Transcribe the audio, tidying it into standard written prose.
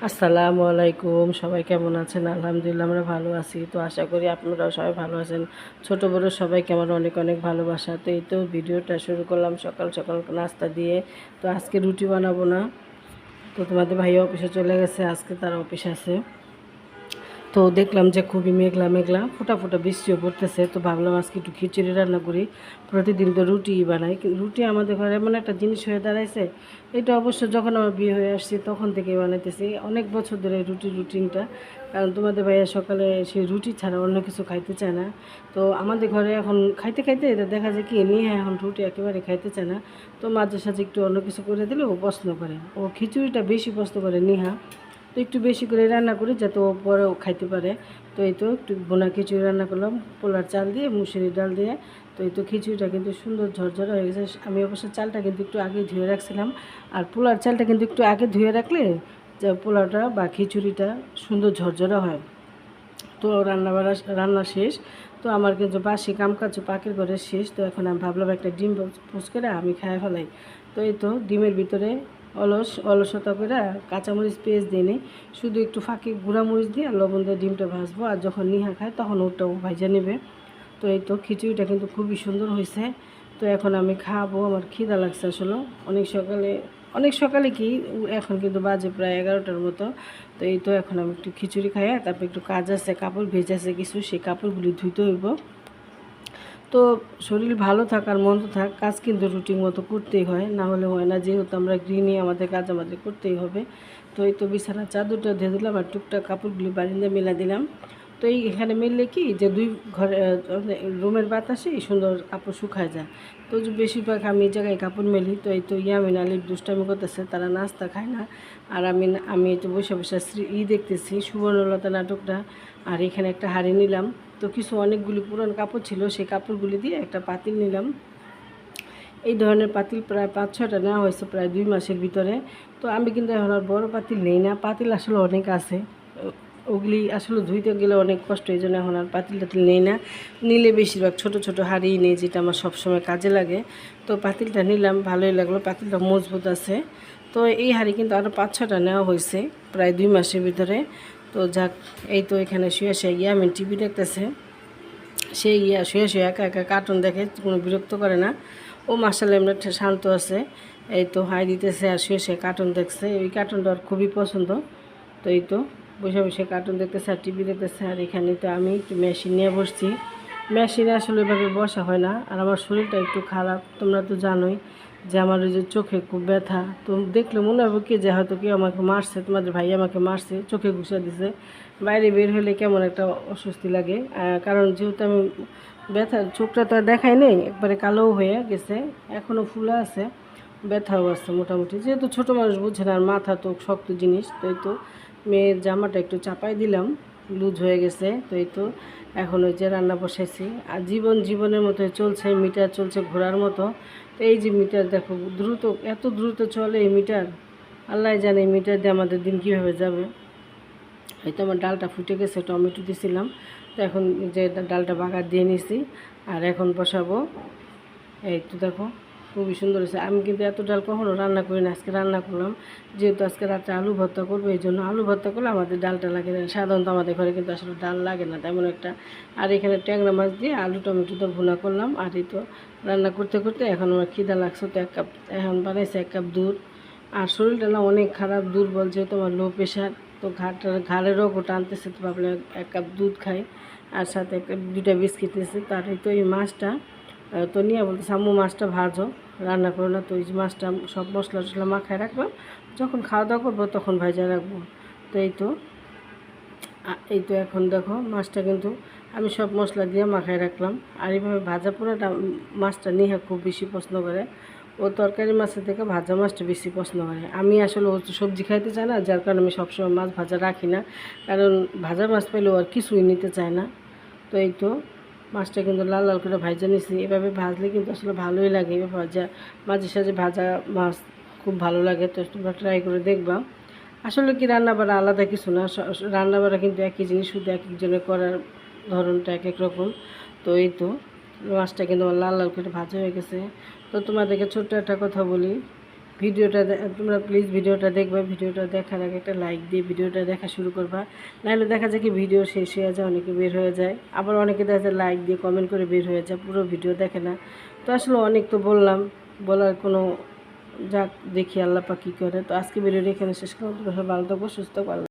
আসসালামু আলাইকুম। সবাই কেমন আছেন? আলহামদুলিল্লাহ আমরা ভালো আছি। তো আশা করি আপনারাও সবাই ভালো আছেন। ছোট বড় সবাইকে আমার অনেক অনেক ভালোবাসা। তো এই তো ভিডিওটা শুরু করলাম সকাল সকাল নাস্তা দিয়ে। তো আজকে রুটি বানাবো না। তো তোমাদের ভাইয়া অফিসে চলে গেছে, আজকে তার অফিস আছে। তো দেখলাম যে খুবই মেঘলা মেঘলা ফোঁটা ফোঁটা বৃষ্টিও পড়তেছে। তো ভাবলাম আজকে একটু খিচুড়ি রান্না করি। প্রতিদিন তো রুটিই বানাই, রুটি আমাদের ঘরে এমন একটা জিনিস হয়ে দাঁড়াইছে। এটা অবশ্য যখন আমার বিয়ে হয়ে আসছি তখন থেকেই বানাইতেছি, অনেক বছর ধরে রুটিনটা। কারণ তোমাদের ভাইয়া সকালে সেই রুটি ছাড়া অন্য কিছু খাইতে চায় না। তো আমাদের ঘরে এখন খাইতে খাইতে এটা দেখা যায় কি নিয়ে এখন রুটি একেবারে খাইতে চায় না। তো মাঝে সাঝে একটু অন্য কিছু করে দিলে ও পছন্দ করে, ও খিচুড়িটা বেশি পছন্দ করে নিহা। তো একটু বেশি করে রান্না করি যাতে ও পরেও খাইতে পারে। তো এই তো একটু বোনা খিচুড়ি রান্না করলাম পোলার চাল দিয়ে, মুসুরি ডাল দিয়ে। তো এই তো খিচুড়িটা কিন্তু সুন্দর ঝরঝরে হয়ে গেছে। আমি অবশ্য চালটা কিন্তু একটু আগে ধুয়ে রাখছিলাম। আর পোলার চালটা কিন্তু একটু আগে ধুয়ে রাখলে যে পোলাওটা বা খিচুড়িটা সুন্দর ঝরঝরে হয়। তো রান্না শেষ। তো আমার কিন্তু বাসি কাজ পাখির ঘরে শেষ। তো এখন আমি ভাবলাম একটা ডিম পোচ করে আমি খাই ফেলাই। তো এই তো ডিমের ভিতরে অলসতা করে কাঁচামরিচ পেঁয়াজ দিয়ে নিই, শুধু একটু ফাঁকি গুঁড়ামরিচ দিয়ে আর লবণ দিয়ে ডিমটা ভাজবো। আর যখন নিহা খায় তখন ওটাও ভাজা নেবে। তো এই তো খিচুড়িটা কিন্তু খুবই সুন্দর হয়েছে। তো এখন আমি খাবো, আমার খিদা লাগছে আসলে অনেক সকালে কি, এখন কিন্তু বাজে প্রায় 11টার মতো। তো এই তো এখন আমি একটু খিচুড়ি খাই, তারপর একটু কাজ আছে, কাপড় ভেজেছে কিছু, সেই কাপড়গুলি ধুইতে হইব। তো শরীর ভালো থাক আর মন্দ থাক, কাজ কিন্তু রুটিন মতো করতেই হয়, না হলে হয় না। যেহেতু আমরা গৃহিণী, আমাদের কাজ আমাদের করতেই হবে। তো এই তো বিছানার চাদরটা ধুয়ে দিলাম আর টুকটাক কাপড়গুলি বারিন্দা মেলা দিলাম। তো এই এখানে মিললে কি যে দুই ঘরে রুমের বাতাসেই সুন্দর কাপড় শুকায় যায়। তো যে বেশিরভাগ আমি এই জায়গায় কাপড় মেলি। তো এই তো ইয়ামিন আলিফ দুষ্টামি করতেছে, তারা নাস্তা খায় না। আর আমি এই তো বসে বসে দেখতেছি সুবর্ণলতা নাটকটা। আর এখানে একটা হাঁড়ি নিলাম। তো কিছু অনেকগুলি পুরানো কাপড় ছিল, সেই কাপড়গুলি দিয়ে একটা পাতিল নিলাম। এই ধরনের পাতিল প্রায় 5-6টা নেওয়া হয়েছে প্রায় 2 মাসের ভিতরে। তো আমি কিন্তু এখন আর বড়ো পাতিল নেই না, পাতিল আসলে অনেক আছে, ওগুলি আসলে ধুইতে গেলে অনেক কষ্ট, এই জন্য এখন আর পাতিল টাতিল নেই না। নিলে বেশিরভাগ ছোট ছোট হাঁড়িই নেই, যেটা আমার সবসময় কাজে লাগে। তো পাতিলটা নিলাম, ভালোই লাগলো, পাতিলটা মজবুত আছে। তো এই হাঁড়ি কিন্তু আরও 5-6টা নেওয়া হয়েছে প্রায় 2 মাসের ভিতরে। তো যাক, এই তো এখানে শুয়ে শুয়ে আমি টিভি দেখতেছে। সেই শুয়ে শুয়ে একা একা কার্টুন দেখে, কোনো বিরক্ত করে না। ও মাসাল্লাহ এমনি শান্ত আছে। এই তো হাই দিতেছে আর শুয়ে শুয়ে কার্টুন দেখছে, ওই কার্টুনটা ওর খুবই পছন্দ। তো এই তো বসে বসে কার্টুন দেখতেছে আর টিভি দেখতেছে। আর এখানে তো আমি একটু মেশিন নিয়ে বসছি। মেশিনে আসলে এভাবে বসা হয় না, আর আমার শরীরটা একটু খারাপ, তোমরা তো জানোই যে আমার ওই যে চোখে খুব ব্যথা। তো দেখলে মনে হবে কি যে হয়তো কেউ আমাকে মারছে, তোমাদের ভাই আমাকে মারছে, চোখে ঘুষা দিছে। বাইরে বের হলে কেমন একটা অস্বস্তি লাগে। কারণ যেহেতু আমি ব্যথা, চোখটা তো আর দেখাই নেই, একবারে কালোও হয়ে গেছে, এখনও ফুলা আছে, ব্যথাও আছে মোটামুটি। যেহেতু ছোটো মানুষ বুঝছে না, আর মাথা তো শক্ত জিনিস। তো এই তো মেয়ের জামাটা একটু চাপাই দিলাম, লুজ হয়ে গেছে। তো এই তো এখন ওই যে রান্না বসাইছি। আর জীবনের মতো চলছে, মিটার চলছে ঘোরার মতো। তো এই যে মিটার দেখো দ্রুত, এত দ্রুত চলে এই মিটার, আল্লাহ জানে এই মিটার দিয়ে আমাদের দিন কীভাবে যাবে। এই তো আমার ডালটা ফুটে গেছে, টমেটো দিয়েছিলাম। তো এখন যে ডালটা বাগার দিয়ে নিছি, আর এখন বসাবো। এই তো দেখো খুবই সুন্দর হয়েছে। আমি কিন্তু এত ডাল কখনো রান্না করি না, আজকে রান্না করলাম। যেহেতু আজকে রাত্রে আলু ভর্তা করবো, এই জন্য আলু ভর্তা করলে আমাদের ডালটা লাগে না। সাধারণত আমাদের ঘরে কিন্তু আসলে ডাল লাগে না তেমন একটা। আর এখানে ট্যাংরা মাছ দিয়ে আলু টমেটো তো ভুনা করলাম। আর এই তো রান্না করতে করতে এখন আমার খিদা লাগছে। তো 1 কাপ এখন বানাইছে 1 কাপ দুধ। আর শরীরটা না অনেক খারাপ, দুর্বল, যেহেতু আমার লো প্রেশার। তো ঘাড়েরও টানতেছে, তো ভাবলাম 1 কাপ দুধ খাই। আর সাথে 2টা বিস্কিট দিয়েছে। তার এই তো এই মাছটা, তো নিয়ে বলতে আম্মু মাছটা ভাজো, রান্না করো না। তো এই যে মাছটা সব মশলা টশলা মাখায় রাখলাম, যখন খাওয়া দাওয়া করবো তখন ভাজা রাখবো। তো এই তো এখন দেখো মাছটা কিন্তু আমি সব মশলা দিয়ে মাখায় রাখলাম। আর এইভাবে ভাজা পোড়াটা মাছটা নিয়ে খুব বেশি পছন্দ করে। ও তরকারি মাছের থেকে ভাজা মাছটা বেশি পছন্দ করে। আমি আসলে ও সবজি খাইতে চাই না, যার কারণে আমি সবসময় মাছ ভাজা রাখি না, কারণ ভাজা মাছ পেলে ও আর কিছুই নিতে চায় না। তো এই তো মাছটা কিন্তু লাল লাল করে ভাজা নিছি। এভাবে ভাজলে কিন্তু আসলে ভালোই লাগে, এভাবে ভাজা মাঝে সাঝে ভাজা মাছ খুব ভালো লাগে। তো তোমরা ট্রাই করে দেখবা। আসলে কি রান্না বাড়া আলাদা কিছু না, রান্না বাড়া কিন্তু একই জিনিস, শুধু এক একজনের করার ধরনটা এক এক রকম। তো এই তো মাছটা কিন্তু লাল লাল করে ভাজা হয়ে গেছে। তো তোমাদেরকে ছোট্ট একটা কথা বলি, তোমরা প্লিজ ভিডিওটা দেখবে, ভিডিওটা দেখার আগে একটা লাইক দিয়ে ভিডিওটা দেখা শুরু করবা। নাহলে দেখা যায় কি ভিডিও শেষ হয়ে যায়, অনেকে বের হয়ে যায়, আবার অনেকে দেখা যায় লাইক দিয়ে কমেন্ট করে বের হয়ে যায়, পুরো ভিডিও দেখে না। তো আসলে অনেক তো বললাম, বলার কোনো যাক, দেখি আল্লাহ পাক কী করে। তো আজকে ভিডিওটা এখানে শেষ করবো। ভালো থাকবো, সুস্থ থাকবো।